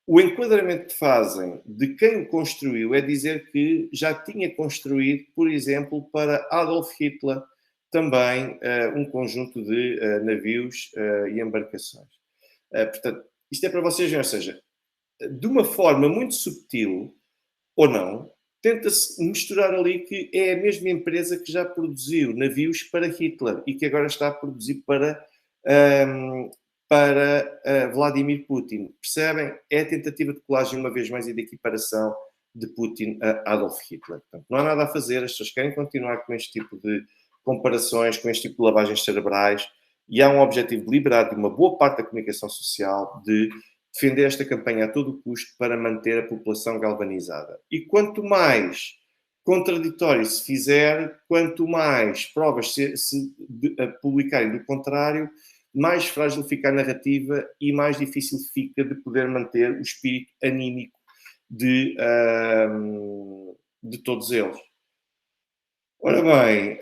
o enquadramento que fazem de quem o construiu é dizer que já tinha construído, por exemplo, para Adolf Hitler, também um conjunto de navios e embarcações. Portanto, isto é para vocês verem, ou seja, de uma forma muito subtil, ou não, tenta-se misturar ali que é a mesma empresa que já produziu navios para Hitler e que agora está a produzir para Vladimir Putin. Percebem? É a tentativa de colagem, uma vez mais, e de equiparação de Putin a Adolf Hitler. Portanto, não há nada a fazer, as pessoas querem continuar com este tipo de comparações, com este tipo de lavagens cerebrais, e há um objetivo deliberado de uma boa parte da comunicação social de defender esta campanha a todo custo para manter a população galvanizada. E quanto mais contraditório se fizer, quanto mais provas se publicarem do contrário, mais frágil fica a narrativa e mais difícil fica de poder manter o espírito anímico de todos eles. Ora bem,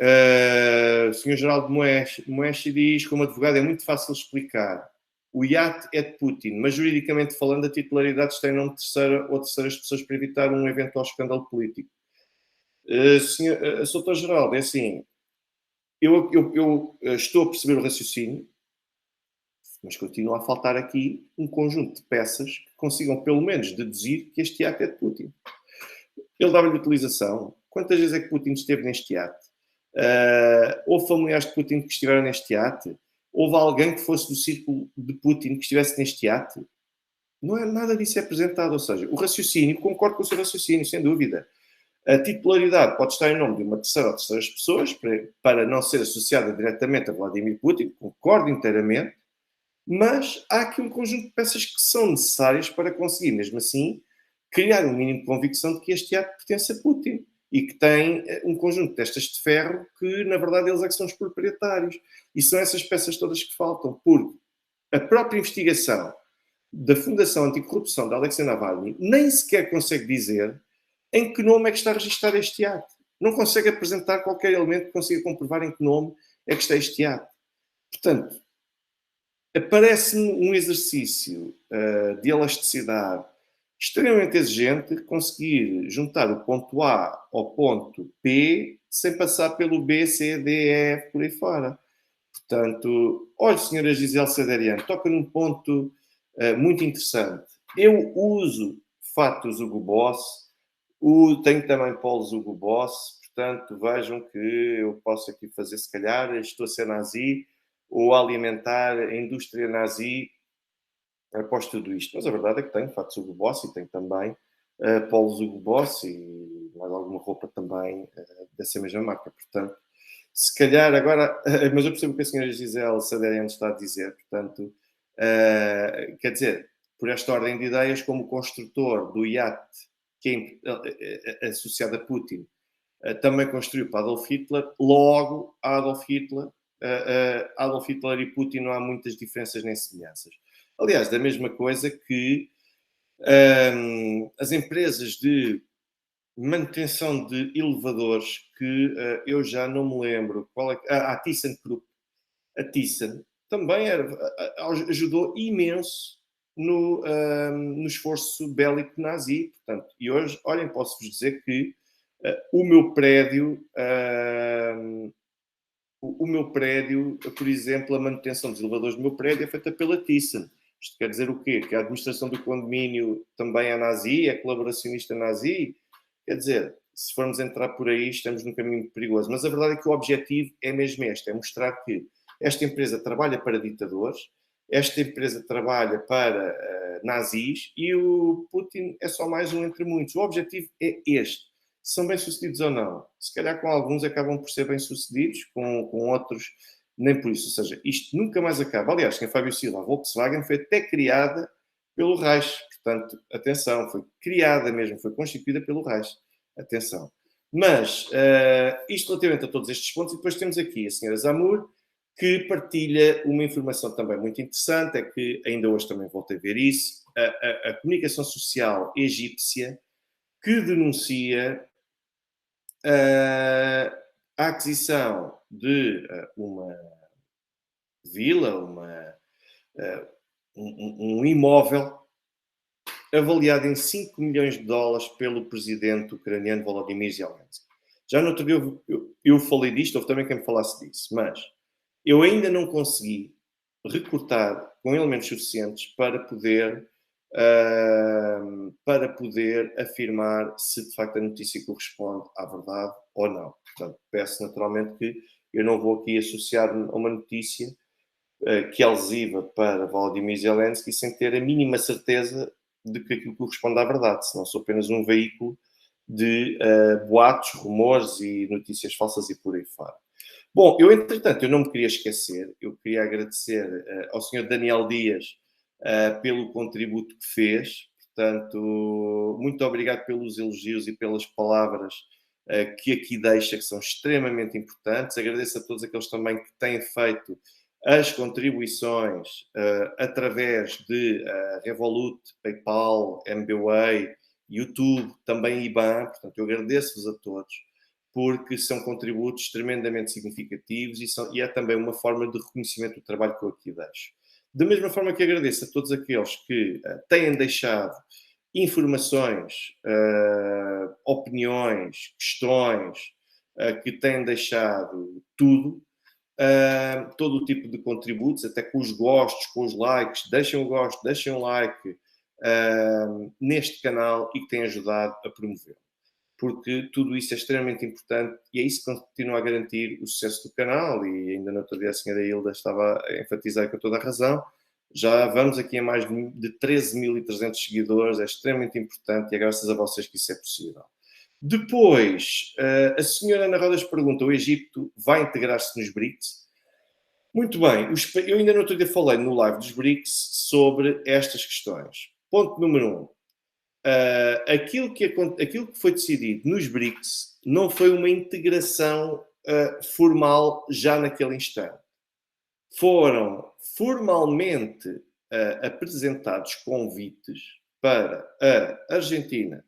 o Sr. Geraldo Moeshi diz: como advogado é muito fácil explicar. O iate é de Putin, mas juridicamente falando, a titularidade está em nome de terceira ou terceiras pessoas para evitar um eventual escândalo político. Sr. Geraldo, é assim, eu estou a perceber o raciocínio, mas continua a faltar aqui um conjunto de peças que consigam, pelo menos, deduzir que este iate é de Putin. Ele dava-lhe utilização. Quantas vezes é que Putin esteve neste iate? Houve familiares de Putin que estiveram neste iate? Houve alguém que fosse do círculo de Putin que estivesse neste iate? Não é nada disso é apresentado. Ou seja, o raciocínio, concordo com o seu raciocínio, sem dúvida. A titularidade pode estar em nome de uma terceira ou terceiras pessoas, para não ser associada diretamente a Vladimir Putin, concordo inteiramente, mas há aqui um conjunto de peças que são necessárias para conseguir, mesmo assim, criar um mínimo de convicção de que este ato pertence a Putin e que tem um conjunto destas de ferro que, na verdade, eles é que são os proprietários. E são essas peças todas que faltam, porque a própria investigação da Fundação Anticorrupção da Alexei Navalny nem sequer consegue dizer em que nome é que está registado este ato. Não consegue apresentar qualquer elemento que consiga comprovar em que nome é que está este ato. Portanto, parece-me um exercício de elasticidade extremamente exigente conseguir juntar o ponto A ao ponto P sem passar pelo B, C, D, E, F, por aí fora. Portanto, olha, senhora Gisele Sadariano, toca num ponto muito interessante. Eu uso fatos Hugo Boss, tenho também polos Hugo Boss, portanto, vejam que eu posso aqui fazer, se calhar, estou a ser nazi, ou a alimentar a indústria nazi após tudo isto. Mas a verdade é que tenho fatos Hugo Boss e tenho também polos Hugo Boss e mais alguma roupa também dessa mesma marca. Portanto, se calhar agora... mas eu percebo o que a senhora Gisele Saderiano está a dizer. Portanto, quer dizer, por esta ordem de ideias, como construtor do iate que é associado a Putin também construiu para Adolf Hitler, logo Adolf Hitler e Putin não há muitas diferenças nem semelhanças. Aliás, da mesma coisa que as empresas de manutenção de elevadores, que eu já não me lembro qual é, a ThyssenKrupp, a Thyssen, também ajudou imenso no esforço bélico nazi. Portanto, e hoje, olhem, posso-vos dizer que o meu prédio, por exemplo, a manutenção dos elevadores do meu prédio é feita pela Thyssen. Isto quer dizer o quê? Que a administração do condomínio também é nazi, é colaboracionista nazi? Quer dizer, se formos entrar por aí, estamos num caminho perigoso. Mas a verdade é que o objetivo é mesmo este, é mostrar que esta empresa trabalha para ditadores, esta empresa trabalha para nazis e o Putin é só mais um entre muitos. O objetivo é este. São bem-sucedidos ou não? Se calhar com alguns acabam por ser bem-sucedidos, com outros nem por isso. Ou seja, isto nunca mais acaba. Aliás, quem Fábio Silva, a Volkswagen, foi até criada pelo Reich. Portanto, atenção, foi criada mesmo, foi constituída pelo Reich. Atenção. Mas, isto relativamente a todos estes pontos, e depois temos aqui a senhora Zamur, que partilha uma informação também muito interessante, é que ainda hoje também voltei a ver isso, a comunicação social egípcia, que denuncia a aquisição de uma vila, um imóvel avaliado em 5 milhões de dólares pelo presidente ucraniano Volodymyr Zelensky. Já no outro dia eu falei disto, houve também quem me falasse disso, mas eu ainda não consegui recortar com elementos suficientes para poder afirmar se de facto a notícia corresponde à verdade ou não. Portanto, peço naturalmente que eu não vou aqui associar-me a uma notícia que é lesiva para Volodymyr Zelensky sem ter a mínima certeza de que aquilo corresponde à verdade, senão sou apenas um veículo de boatos, rumores e notícias falsas e por aí fora. Bom, eu entretanto, eu não me queria esquecer, eu queria agradecer ao Sr. Daniel Dias pelo contributo que fez, portanto, muito obrigado pelos elogios e pelas palavras que aqui deixa, que são extremamente importantes. Agradeço a todos aqueles também que têm feito as contribuições através de Revolut, PayPal, MBWay, YouTube, também IBAN. Portanto, eu agradeço-vos a todos. porque são contributos tremendamente significativos e é também uma forma de reconhecimento do trabalho que eu aqui deixo. Da mesma forma que agradeço a todos aqueles que têm deixado informações, opiniões, questões, que têm deixado tudo, todo o tipo de contributos, até com os gostos, com os likes, deixem o gosto, deixem um like neste canal e que têm ajudado a promover. Porque tudo isso é extremamente importante e é isso que continua a garantir o sucesso do canal. E ainda no outro dia a senhora Hilda estava a enfatizar com toda a razão. Já vamos aqui a mais de 13.300 seguidores, é extremamente importante e é graças a vocês que isso é possível. Depois, a senhora Ana Rodas pergunta: o Egito vai integrar-se nos BRICS? Muito bem, eu ainda no outro dia falei no live dos BRICS sobre estas questões. Ponto número 1. Aquilo que foi decidido nos BRICS não foi uma integração formal já naquele instante. Foram formalmente apresentados convites para a Argentina,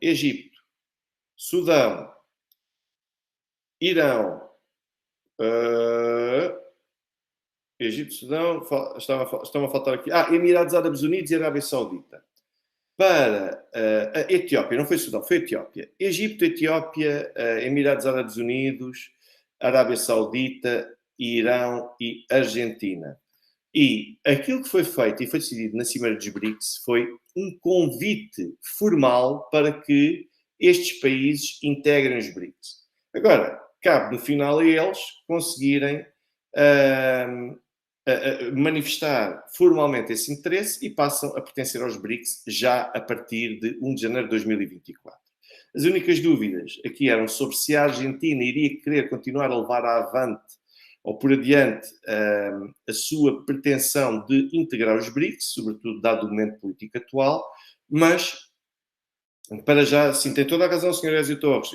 Egito, Sudão, Irão, Egito, Sudão, estão a faltar aqui. Emirados Árabes Unidos e Arábia Saudita. Para a Etiópia, não foi Sudão, foi Etiópia. Egito, Etiópia, Emirados Árabes Unidos, Arábia Saudita, Irão e Argentina. E aquilo que foi feito e foi decidido na Cimeira dos BRICS foi um convite formal para que estes países integrem os BRICS. Agora, cabe no final a eles conseguirem manifestar formalmente esse interesse e passam a pertencer aos BRICS já a partir de 1 de janeiro de 2024. As únicas dúvidas aqui eram sobre se a Argentina iria querer continuar a levar avante ou por adiante a sua pretensão de integrar os BRICS, sobretudo dado o momento político atual, mas para já, sim, tem toda a razão, Sr. Ezio Torres.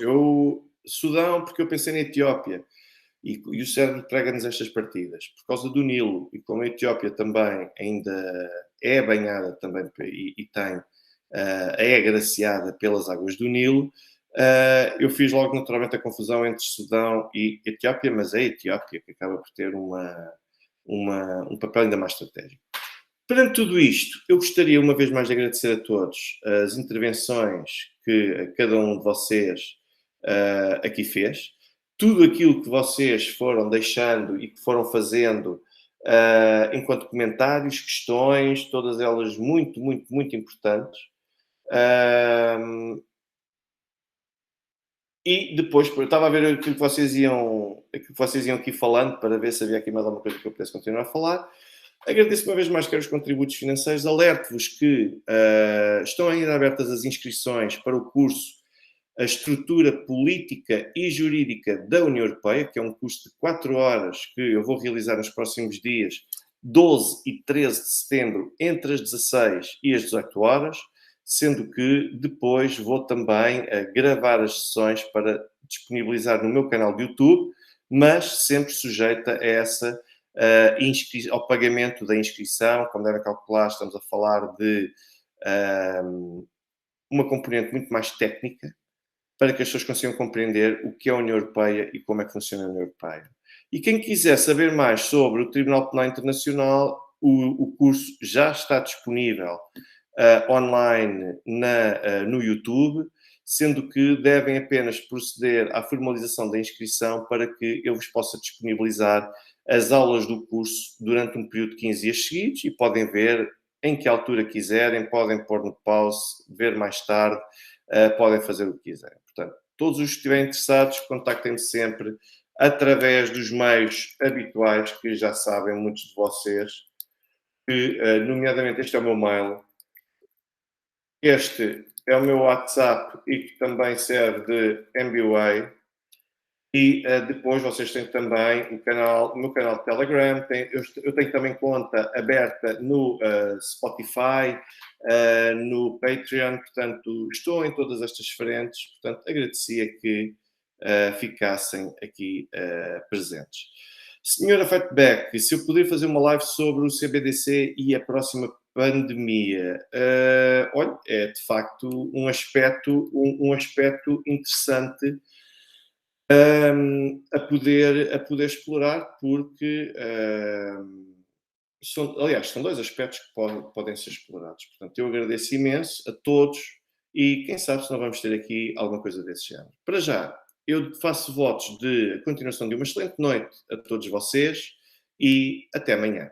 Sudão, porque eu pensei na Etiópia. E o cérebro prega-nos estas partidas. Por causa do Nilo, e como a Etiópia também ainda é banhada também e é agraciada pelas águas do Nilo, eu fiz logo naturalmente a confusão entre Sudão e Etiópia, mas é a Etiópia que acaba por ter um papel ainda mais estratégico. Perante tudo isto, eu gostaria uma vez mais de agradecer a todos as intervenções que cada um de vocês aqui fez. Tudo aquilo que vocês foram deixando e que foram fazendo enquanto comentários, questões, todas elas muito, muito, muito importantes. E depois, eu estava a ver aquilo que vocês iam aqui falando para ver se havia aqui mais alguma coisa que eu pudesse continuar a falar. Agradeço uma vez mais, quero os contributos financeiros. Alerto-vos que estão ainda abertas as inscrições para o curso A Estrutura Política e Jurídica da União Europeia, que é um curso de 4 horas que eu vou realizar nos próximos dias, 12 e 13 de setembro, entre as 16 e as 18 horas, sendo que depois vou também gravar as sessões para disponibilizar no meu canal de YouTube, mas sempre sujeita a essa ao pagamento da inscrição. Como devem calcular, estamos a falar de uma componente muito mais técnica, para que as pessoas consigam compreender o que é a União Europeia e como é que funciona a União Europeia. E quem quiser saber mais sobre o Tribunal Penal Internacional, o curso já está disponível online no YouTube, sendo que devem apenas proceder à formalização da inscrição para que eu vos possa disponibilizar as aulas do curso durante um período de 15 dias seguidos e podem ver em que altura quiserem, podem pôr no pause, ver mais tarde, podem fazer o que quiserem. Portanto, todos os que estiverem interessados, contactem-me sempre através dos meios habituais que já sabem muitos de vocês, que, nomeadamente, este é o meu mail, este é o meu WhatsApp e que também serve de MBWay. E depois vocês têm também o meu canal de Telegram. Eu tenho também conta aberta no Spotify, no Patreon. Portanto, estou em todas estas frentes. Portanto, agradecia que ficassem aqui presentes. Senhora Fatback, se eu puder fazer uma live sobre o CBDC e a próxima pandemia? Olha, é de facto um aspecto interessante a poder explorar, porque aliás, são dois aspectos que podem ser explorados. Portanto, eu agradeço imenso a todos e quem sabe se não vamos ter aqui alguma coisa desse género. Para já, eu faço votos de continuação de uma excelente noite a todos vocês e até amanhã.